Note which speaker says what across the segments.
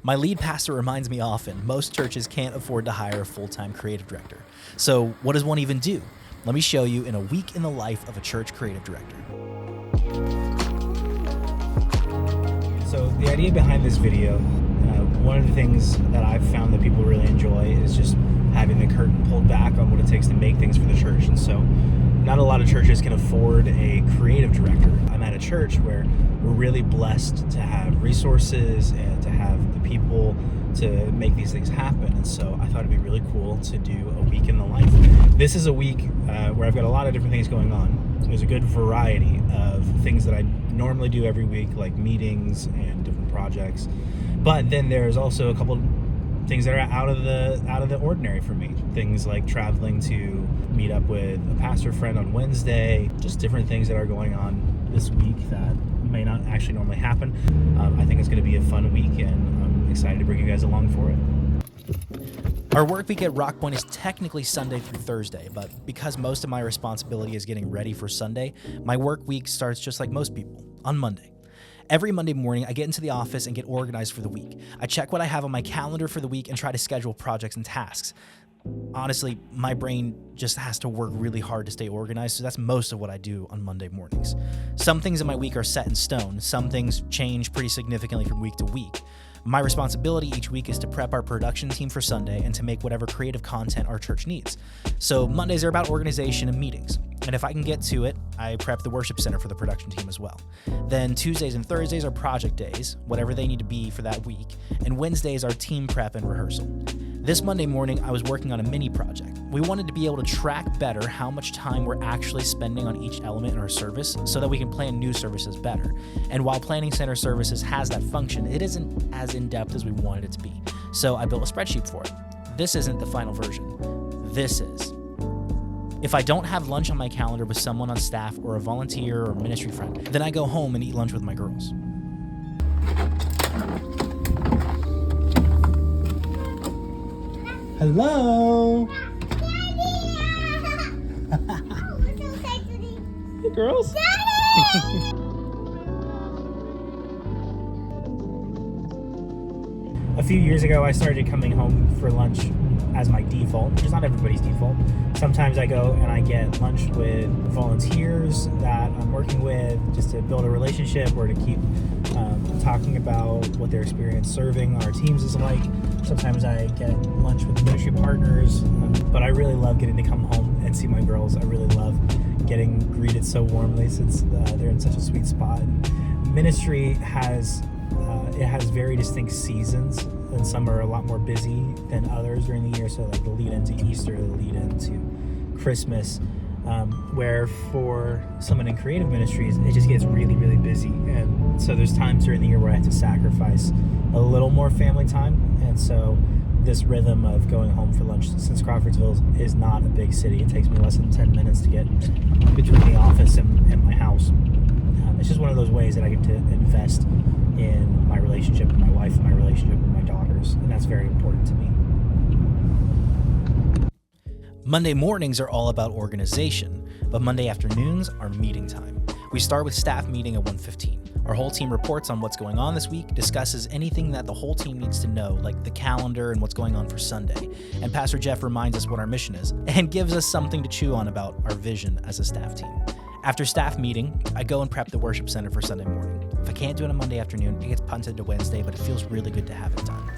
Speaker 1: My lead pastor reminds me often, most churches can't afford to hire a full-time creative director. So what does one even do? Let me show you in a week in the life of a church creative director. So the idea behind this video, one of the things that I've found that people really enjoy is just having the curtain pulled back on what it takes to make things for the church. And so not a lot of churches can afford a creative director. I'm at a church where we're really blessed to have resources and to have the people to make these things happen. And so I thought it'd be really cool to do a week in the life. This is a week where I've got a lot of different things going on. There's a good variety of things that I normally do every week, like meetings and different projects. But then there's also a couple things that are out of the ordinary for me. Things like traveling to meet up with a pastor friend on Wednesday, just different things that are going on this week that may not actually normally happen. I think it's going to be a fun week, and I'm excited to bring you guys along for it. Our work week at Rock Point is technically Sunday through Thursday, but because most of my responsibility is getting ready for Sunday, my work week starts just like most people, on Monday. Every Monday morning, I get into the office and get organized for the week. I check what I have on my calendar for the week and try to schedule projects and tasks. Honestly, my brain just has to work really hard to stay organized, so that's most of what I do on Monday mornings. Some things in my week are set in stone. Some things change pretty significantly from week to week. My responsibility each week is to prep our production team for Sunday and to make whatever creative content our church needs. So Mondays are about organization and meetings. And if I can get to it, I prep the worship center for the production team as well. Then Tuesdays and Thursdays are project days, whatever they need to be for that week. And Wednesdays are team prep and rehearsal. This Monday morning, I was working on a mini project. We wanted to be able to track better how much time we're actually spending on each element in our service so that we can plan new services better. And while Planning Center Services has that function, it isn't as in-depth as we wanted it to be. So I built a spreadsheet for it. This isn't the final version. This is. If I don't have lunch on my calendar with someone on staff or a volunteer or ministry friend, then I go home and eat lunch with my girls. Hello. Hey, girls. A few years ago, I started coming home for lunch as my default, which is not everybody's default. Sometimes I go and I get lunch with volunteers that I'm working with just to build a relationship or to keep talking about what their experience serving our teams is like. Sometimes I get lunch with ministry partners, but I really love getting to come home and see my girls. I really love getting greeted so warmly since they're in such a sweet spot. Ministry has very distinct seasons, and some are a lot more busy than others during the year. So like the lead into Easter, the lead into Christmas, where for someone in creative ministries, it just gets really, really busy. And so there's times during the year where I have to sacrifice a little more family time. And so this rhythm of going home for lunch, since Crawfordsville is not a big city, it takes me less than 10 minutes to get between the office and my house. It's just one of those ways that I get to invest in my relationship with my wife and my relationship with my daughters, and that's very important to me. Monday mornings are all about organization, but Monday afternoons are meeting time. We start with staff meeting at 1:15. Our whole team reports on what's going on this week, discusses anything that the whole team needs to know, like the calendar and what's going on for Sunday. And Pastor Jeff reminds us what our mission is and gives us something to chew on about our vision as a staff team. After staff meeting, I go and prep the worship center for Sunday morning. If I can't do it on Monday afternoon, it gets punted to Wednesday, but it feels really good to have it done.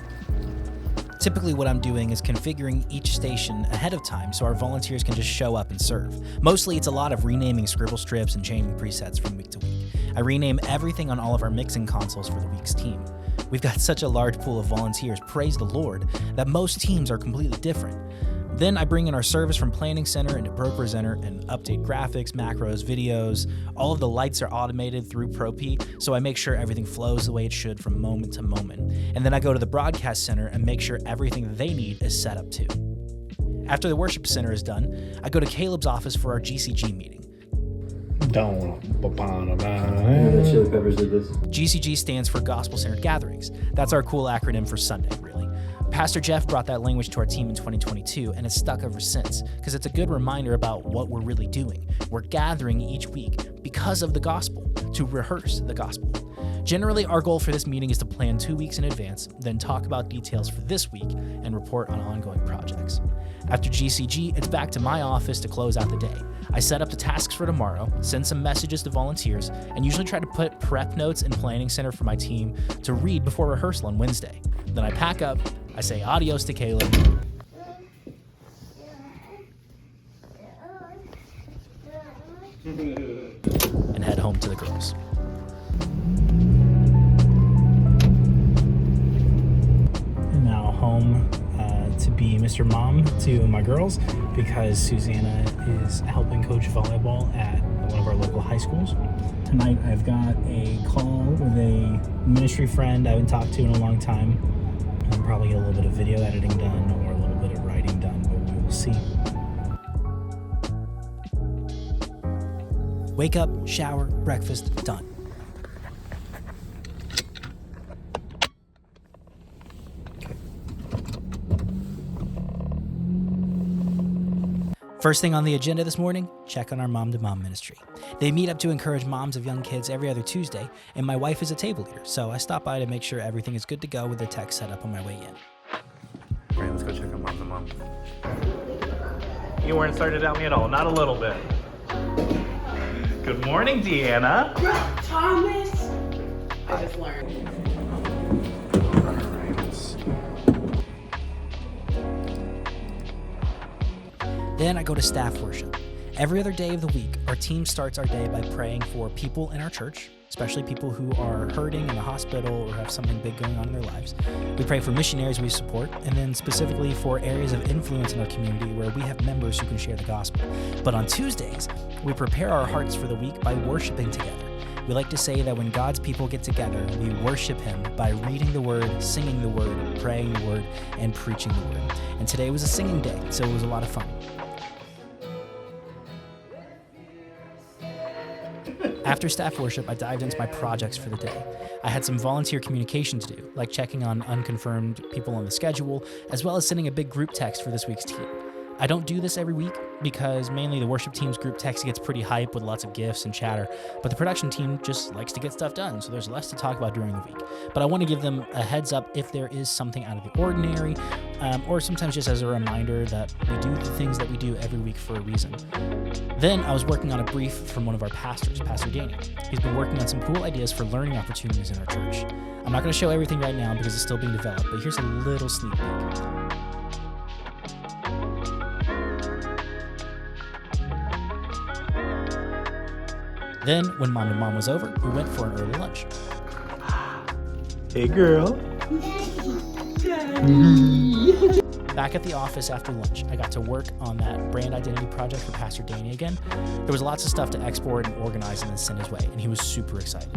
Speaker 1: Typically what I'm doing is configuring each station ahead of time so our volunteers can just show up and serve. Mostly it's a lot of renaming scribble strips and changing presets from week to week. I rename everything on all of our mixing consoles for the week's team. We've got such a large pool of volunteers, praise the Lord, that most teams are completely different. Then I bring in our service from Planning Center into Broker Center and update graphics, macros, videos. All of the lights are automated through ProP, so I make sure everything flows the way it should from moment to moment. And then I go to the Broadcast Center and make sure everything that they need is set up too. After the Worship Center is done, I go to Caleb's office for our GCG meeting.
Speaker 2: The Chili Peppers did this.
Speaker 1: GCG stands for Gospel Centered Gatherings. That's our cool acronym for Sunday, really. Pastor Jeff brought that language to our team in 2022, and it's stuck ever since, because it's a good reminder about what we're really doing. We're gathering each week because of the gospel, to rehearse the gospel.
Speaker 3: Generally, our goal for this meeting is to plan 2 weeks in advance, then talk about details for this week and report on ongoing projects. After GCG, it's back to my office to close out the day. I set up the tasks for tomorrow, send some messages to volunteers, and usually try to put prep notes in Planning Center for my team to read before rehearsal on Wednesday. Then I pack up, I say adios to Caleb, and head home to the girls.
Speaker 1: And now home to be Mr. Mom to my girls because Susanna is helping coach volleyball at one of our local high schools. Tonight I've got a call with a ministry friend I haven't talked to in a long time. I'll probably get a little bit of video editing done or a little bit of writing done, but we will see.
Speaker 3: Wake up, shower, breakfast, done. First thing on the agenda this morning, check on our Mom to Mom ministry. They meet up to encourage moms of young kids every other Tuesday, and my wife is a table leader, so I stop by to make sure everything is good to go with their tech set up on my way in.
Speaker 1: All right, let's go check on Mom to Mom. You weren't started at me at all, not a little bit. Good morning, Deanna.
Speaker 4: Thomas! I just learned.
Speaker 3: Then I go to staff worship. Every other day of the week, our team starts our day by praying for people in our church, especially people who are hurting in the hospital or have something big going on in their lives. We pray for missionaries we support, and then specifically for areas of influence in our community where we have members who can share the gospel. But on Tuesdays, we prepare our hearts for the week by worshiping together. We like to say that when God's people get together, we worship Him by reading the Word, singing the Word, praying the Word, and preaching the Word. And today was a singing day, so it was a lot of fun. After staff worship, I dived into my projects for the day. I had some volunteer communication to do, like checking on unconfirmed people on the schedule, as well as sending a big group text for this week's team. I don't do this every week because mainly the worship team's group text gets pretty hype with lots of gifs and chatter, but the production team just likes to get stuff done, so there's less to talk about during the week. But I want to give them a heads up if there is something out of the ordinary, or sometimes just as a reminder that we do the things that we do every week for a reason. Then I was working on a brief from one of our pastors, Pastor Danny. He's been working on some cool ideas for learning opportunities in our church. I'm not going to show everything right now because it's still being developed, but here's a little sneak peek. Then, when Mom and Mom was over, we went for an early lunch.
Speaker 1: Hey, girl.
Speaker 3: Back at the office after lunch, I got to work on that brand identity project for Pastor Danny again. There was lots of stuff to export and organize and then send his way, and he was super excited.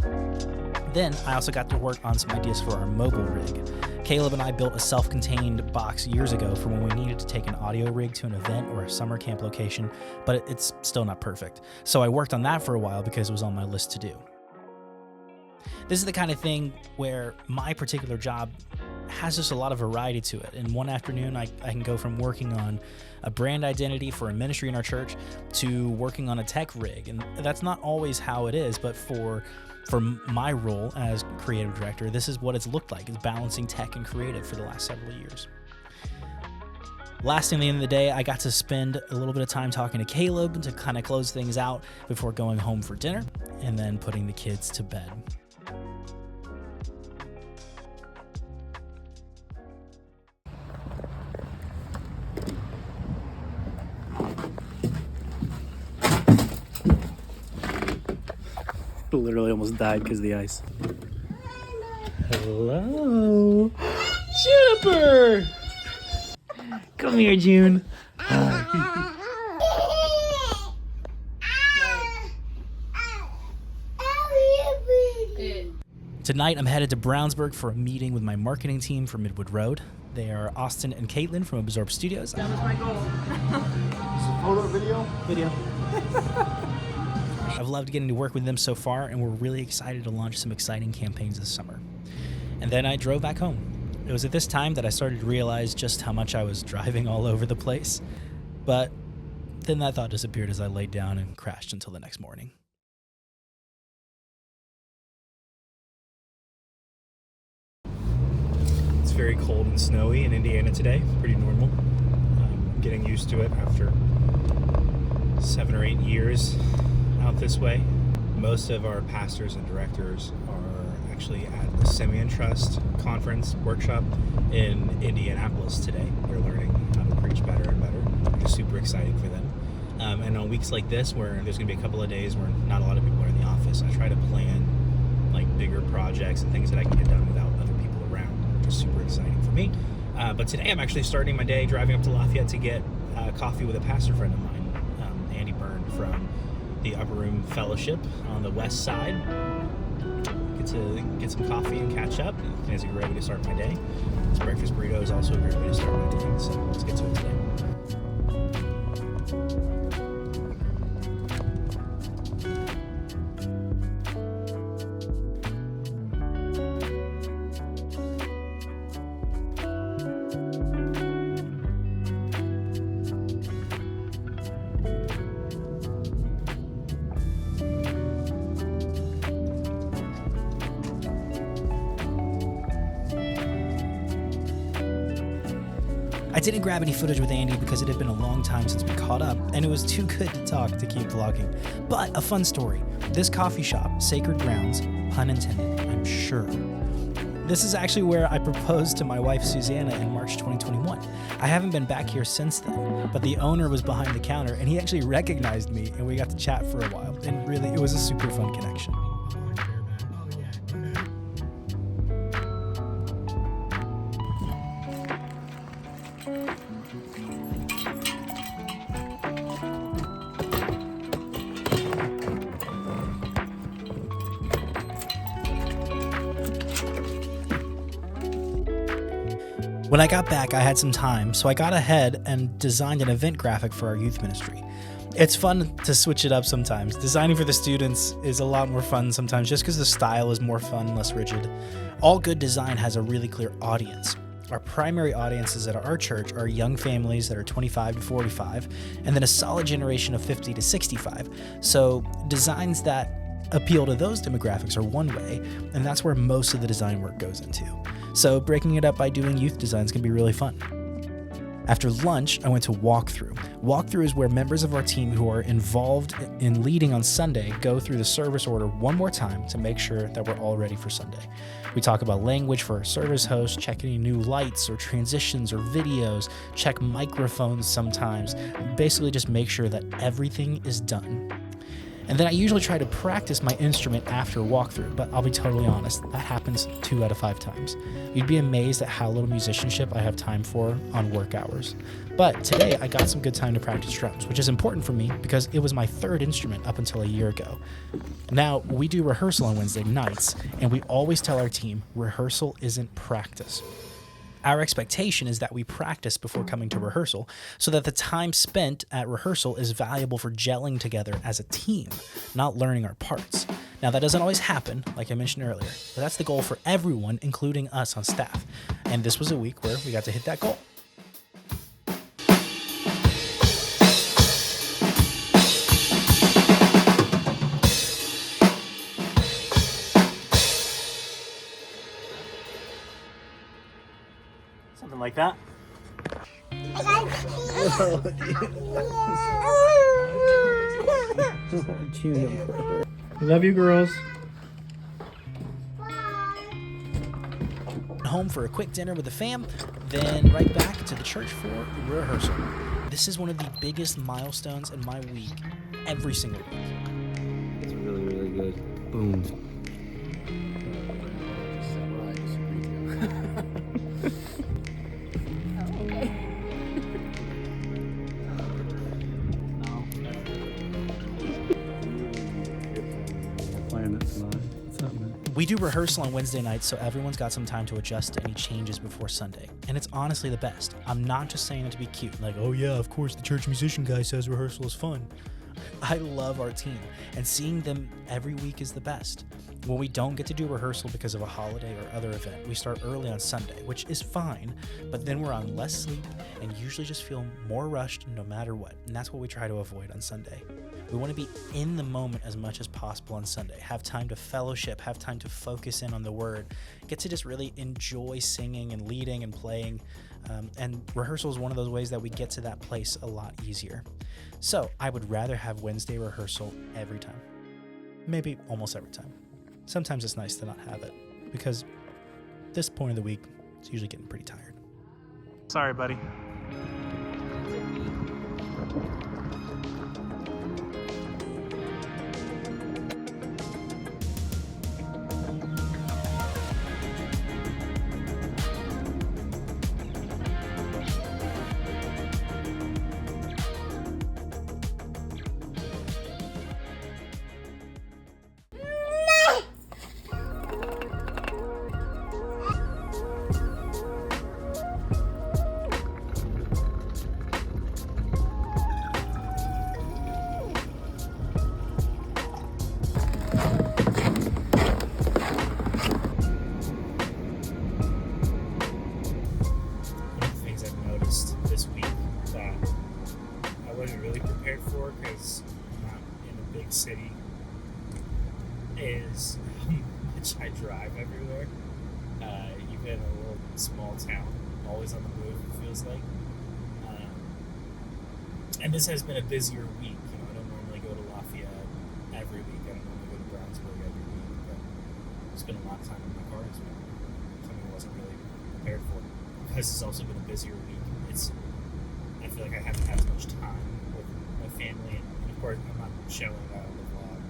Speaker 3: Then, I also got to work on some ideas for our mobile rig. Caleb and I built a self-contained box years ago for when we needed to take an audio rig to an event or a summer camp location, but it's still not perfect. So I worked on that for a while because it was on my list to do. This is the kind of thing where my particular job has just a lot of variety to it. And one afternoon, I can go from working on a brand identity for a ministry in our church to working on a tech rig. And that's not always how it is, but for my role as creative director, this is what it's looked like, is balancing tech and creative for the last several years. Last thing at the end of the day, I got to spend a little bit of time talking to Caleb to kind of close things out before going home for dinner and then putting the kids to bed.
Speaker 1: Literally almost died because of the ice. Hello, Juniper. Come here, June.
Speaker 3: Tonight, I'm headed to Brownsburg for a meeting with my marketing team for Midwood Road. They are Austin and Caitlin from Absorb Studios.
Speaker 4: That was my goal.
Speaker 2: Photo, video?
Speaker 3: I've loved getting to work with them so far, and we're really excited to launch some exciting campaigns this summer. And then I drove back home. It was at this time that I started to realize just how much I was driving all over the place. But then that thought disappeared as I laid down and crashed until the next morning.
Speaker 1: very cold and snowy in Indiana today. Pretty normal. Getting used to it after 7 or 8 years out this way. Most of our pastors and directors are actually at the Simeon Trust conference workshop in Indianapolis today. They're learning how to preach better and better, which is super exciting for them. And on weeks like this, where there's going to be a couple of days where not a lot of people are in the office, I try to plan like bigger projects and things that I can get done without other people around, which is super exciting for me. But today I'm actually starting my day driving up to Lafayette to get coffee with a pastor friend of mine, Andy Byrne from the Upper Room Fellowship on the west side. Get to get some coffee and catch up. It's a great way to start my day. This breakfast burrito is also a great way to start my day, so let's get to it today.
Speaker 3: I didn't grab any footage with Andy because it had been a long time since we caught up, and it was too good to talk to keep vlogging. But a fun story. This coffee shop, Sacred Grounds, pun intended, I'm sure. This is actually where I proposed to my wife Susanna in March 2021. I haven't been back here since then, but the owner was behind the counter and he actually recognized me and we got to chat for a while. And really, it was a super fun connection. When I got back, I had some time, so I got ahead and designed an event graphic for our youth ministry. It's fun to switch it up sometimes. Designing for the students is a lot more fun sometimes just because the style is more fun, less rigid. All good design has a really clear audience. Our primary audiences at our church are young families that are 25 to 45, and then a solid generation of 50 to 65. So designs that appeal to those demographics are one way, and that's where most of the design work goes into. So breaking it up by doing youth designs can be really fun. After lunch, I went to walkthrough. Walkthrough is where members of our team who are involved in leading on Sunday go through the service order one more time to make sure that we're all ready for Sunday. We talk about language for our service host, check any new lights or transitions or videos, check microphones sometimes, basically just make sure that everything is done. And then I usually try to practice my instrument after walkthrough, but I'll be totally honest, that happens 2 out of 5 times. You'd be amazed at how little musicianship I have time for on work hours. But today I got some good time to practice drums, which is important for me because it was my 3rd instrument up until a year ago. Now, we do rehearsal on Wednesday nights, and we always tell our team, rehearsal isn't practice. Our expectation is that we practice before coming to rehearsal so that the time spent at rehearsal is valuable for gelling together as a team, not learning our parts. Now, that doesn't always happen, like I mentioned earlier, but that's the goal for everyone, including us on staff. And this was a week where we got to hit that goal.
Speaker 1: Something like that. Love you, girls.
Speaker 3: Home for a quick dinner with the fam, then right back to the church for rehearsal. This is one of the biggest milestones in my week every single week.
Speaker 2: It's really, really good. Boom.
Speaker 3: We do rehearsal on Wednesday nights, so everyone's got some time to adjust to any changes before Sunday. And it's honestly the best. I'm not just saying it to be cute, like, oh yeah, of course the church musician guy says rehearsal is fun. I love our team, and seeing them every week is the best. When we don't get to do rehearsal because of a holiday or other event, we start early on Sunday, which is fine, but then we're on less sleep and usually just feel more rushed no matter what, and that's what we try to avoid on Sunday. We want to be in the moment as much as possible on Sunday, have time to fellowship, have time to focus in on the word, get to just really enjoy singing and leading and playing. And rehearsal is one of those ways that we get to that place a lot easier. So I would rather have Wednesday rehearsal every time. Maybe almost every time. Sometimes it's nice to not have it because this point of the week, it's usually getting pretty tired. Sorry, buddy. This week that I wasn't really prepared for because I'm not in a big city is how much I drive everywhere. Even in a little small town, always on the move, it feels like. And this has been a busier week. I don't normally go to Lafayette every week. I don't normally go to Brownsburg every week. But I spent a lot of time in my car this week. Something I wasn't really prepared for. Because it's also been a busier week. I feel like I haven't had as much time with my family, and of course I'm not showing that on the vlog,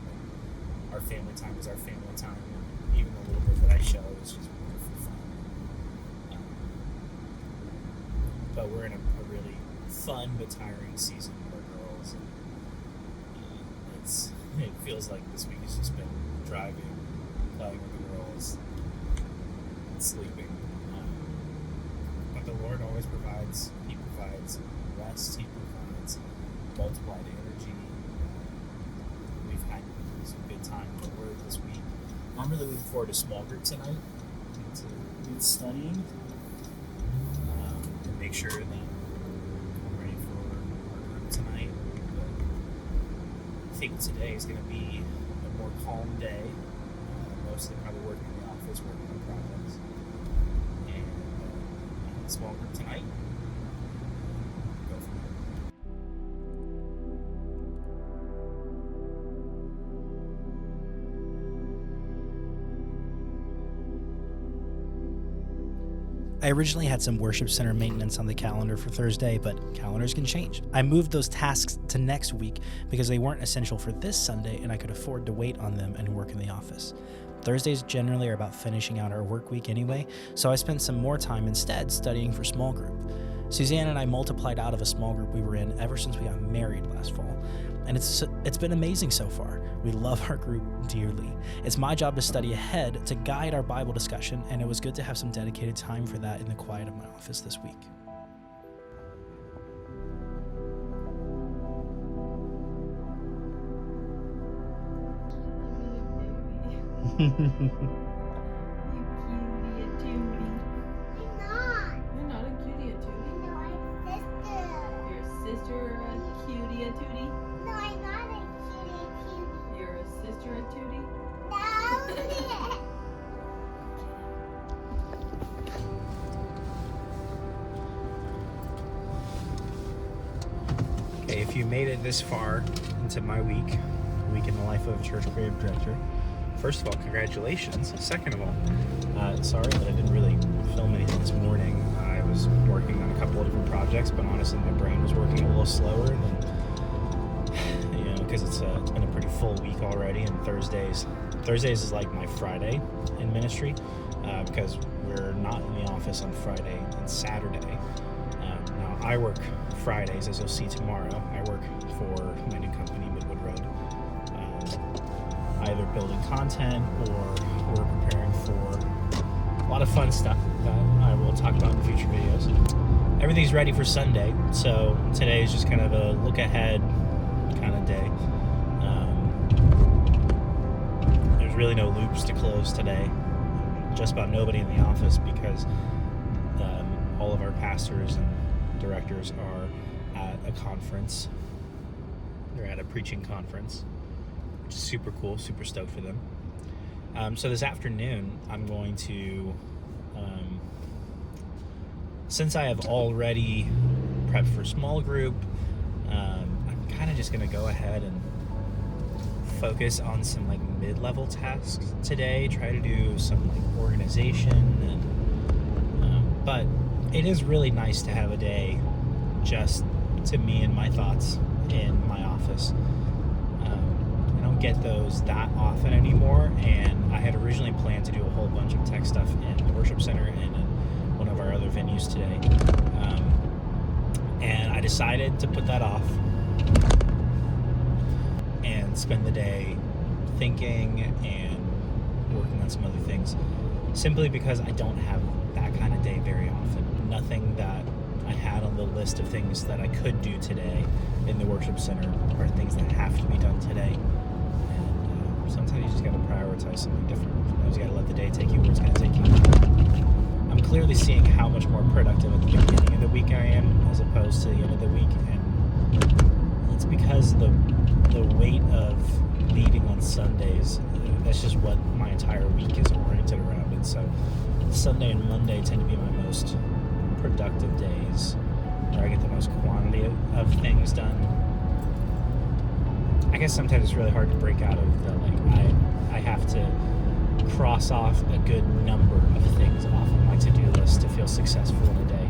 Speaker 3: but our family time is our family time, and even the little bit that I show is just wonderful fun. But we're in a really fun but tiring season with our girls, and it feels like this week has just been driving, playing with the girls, and sleeping. But the Lord always provides. He provides rest. He provides multiplied energy. We've had some good time in the Word this week. I'm really looking forward to small group tonight. To good studying. And make sure that I'm ready for our group tonight. But I think today is going to be a more calm day. Mostly probably working in the office, working on projects. Small group tonight. Go from there. I originally had some worship center maintenance on the calendar for Thursday, but calendars can change. I moved those tasks to next week because they weren't essential for this Sunday and I could afford to wait on them and work in the office. Thursdays generally are about finishing out our work week anyway, so I spent some more time instead studying for small group. Suzanne and I multiplied out of a small group we were in ever since we got married last fall, and it's been amazing so far. We love our group dearly. It's my job to study ahead to guide our Bible discussion, and it was good to have some dedicated time for that in the quiet of my office this week.
Speaker 4: You cutie a tootie. You're not a cutie a tootie. Your sister a cutie a tootie. You're a sister a tootie.
Speaker 1: Okay, if you made it this far into my week in the life of a church creative director, first of all, congratulations. Second of all, sorry that I didn't really film anything this morning. I was working on a couple of different projects, but honestly, my brain was working a little slower than, because it's been a pretty full week already, and Thursdays is like my Friday in ministry, because we're not in the office on Friday and Saturday. Now, I work Fridays, as you'll see tomorrow. I work for my new company, Midwood Road. Either building content or we're preparing for a lot of fun stuff that I will talk about in future videos. Everything's ready for Sunday, so today is just kind of a look ahead kind of day. There's really no loops to close today. Just about nobody in the office because all of our pastors and directors are at a conference They're at a preaching conference, which is super cool, super stoked for them. So this afternoon, I'm going to, since I have already prepped for small group, I'm kind of just going to go ahead and focus on some like mid-level tasks today, try to do some like organization, and but it is really nice to have a day just to me and my thoughts in my office. I don't get those that often anymore, and I had originally planned to do a whole bunch of tech stuff in the worship center and in one of our other venues today, and I decided to put that off and spend the day thinking and working on some other things, simply because I don't have that kind of day very often. Nothing that I had on the list of things that I could do today in the worship center are things that have to be done today. And sometimes you just got to prioritize something different. Sometimes you got to let the day take you where it's going to take you. I'm clearly seeing how much more productive at the beginning of the week I am as opposed to the end of the week, and it's because the weight of leading on Sundays, that's just what my entire week is oriented around. And so Sunday and Monday tend to be my most productive days, where I get the most quantity of things done. I guess sometimes it's really hard to break out of the, like, I have to cross off a good number of things off of my to-do list to feel successful in a day.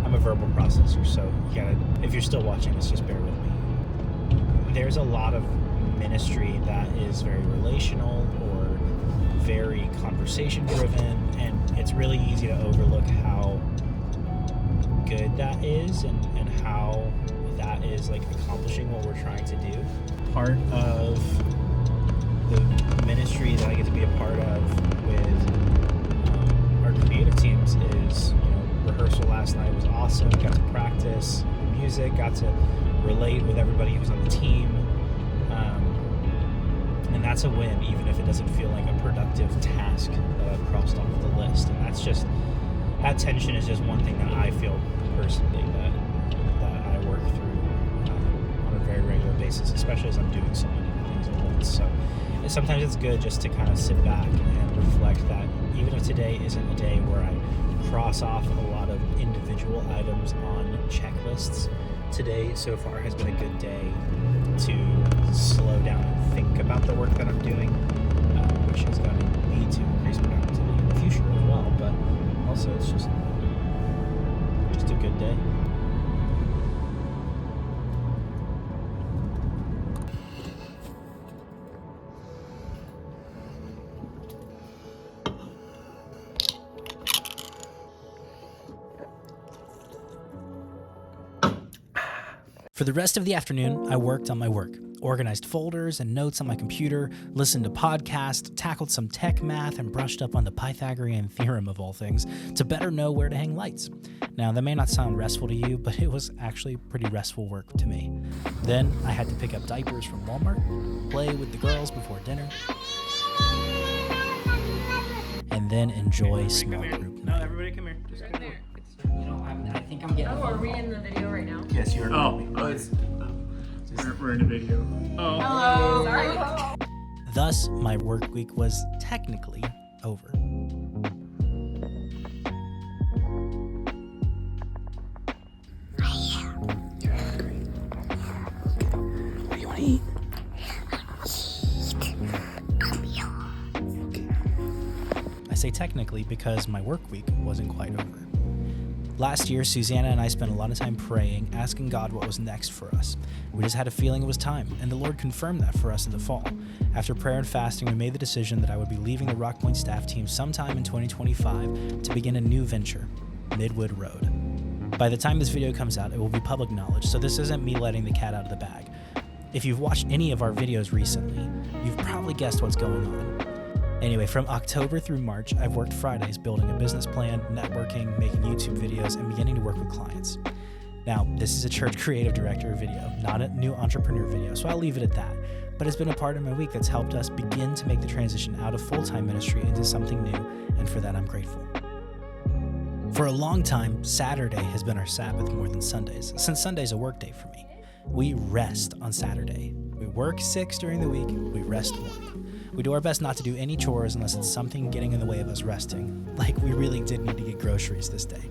Speaker 1: I'm a verbal processor, so you gotta, if you're still watching this, just bear with me. There's a lot of ministry that is very relational or very conversation driven, and it's really easy to overlook how good that is and how that is like accomplishing what we're trying to do. Part of the ministry that I get to be a part of with our creative teams is, rehearsal last night was awesome. Got to practice music, got to relate with everybody who was on the team. And that's a win, even if it doesn't feel like a productive task that I've crossed off the list. And that's just, that tension is just one thing that I feel personally that I work through on a very regular basis, especially as I'm doing so many things at once. So sometimes it's good just to kind of sit back and reflect that even if today isn't a day where I cross off a lot of individual items on checklists, today so far has been a good day to slow down and think about the work that I'm doing, which is going to lead to increased productivity in the future as well. But also, it's just a good day.
Speaker 3: For the rest of the afternoon, I worked on my work, organized folders and notes on my computer, listened to podcasts, tackled some tech math, and brushed up on the Pythagorean theorem of all things to better know where to hang lights. Now, that may not sound restful to you, but it was actually pretty restful work to me. Then I had to pick up diapers from Walmart, play with the girls before dinner, and then enjoy small group night.
Speaker 1: No, everybody come here. Just
Speaker 4: Right there.
Speaker 3: I think I'm getting
Speaker 4: Are we in the video right now?
Speaker 1: Yes, you're
Speaker 5: We're in a video. Oh.
Speaker 4: Hello. Sorry.
Speaker 3: Thus, my work week was technically over.
Speaker 2: You're hungry. What do you want to eat?
Speaker 3: I say technically because my work week wasn't quite over. Last year, Susanna and I spent a lot of time praying, asking God what was next for us. We just had a feeling it was time, and the Lord confirmed that for us in the fall. After prayer and fasting, we made the decision that I would be leaving the Rock Point staff team sometime in 2025 to begin a new venture, Midwood Road. By the time this video comes out, it will be public knowledge, so this isn't me letting the cat out of the bag. If you've watched any of our videos recently, you've probably guessed what's going on. Anyway, from October through March, I've worked Fridays building a business plan, networking, making YouTube videos, and beginning to work with clients. Now, this is a church creative director video, not a new entrepreneur video, so I'll leave it at that. But it's been a part of my week that's helped us begin to make the transition out of full-time ministry into something new, and for that I'm grateful. For a long time, Saturday has been our Sabbath more than Sundays, since Sunday's a work day for me. We rest on Saturday. We work 6 during the week, we rest 1. We do our best not to do any chores unless it's something getting in the way of us resting, like we really did need to get groceries this day.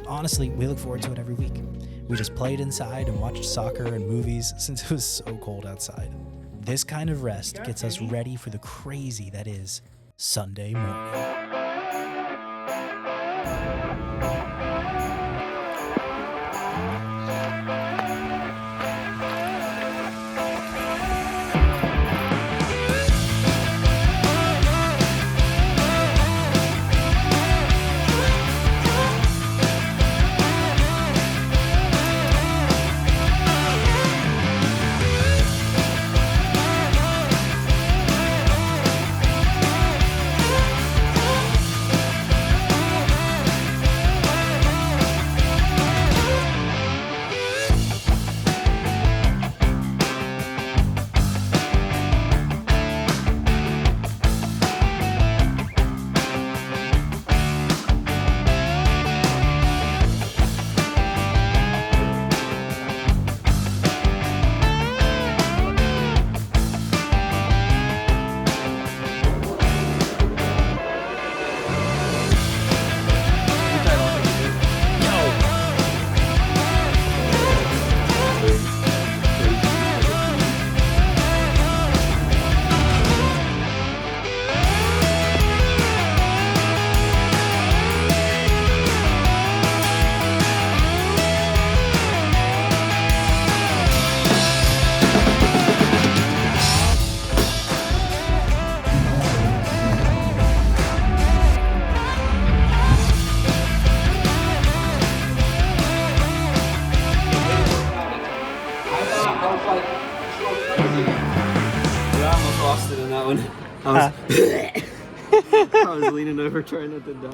Speaker 3: Honestly, we look forward to it every week. We just played inside and watched soccer and movies since it was so cold outside. This kind of rest gets us ready for the crazy that is Sunday morning.
Speaker 2: I was leaning over trying not to die.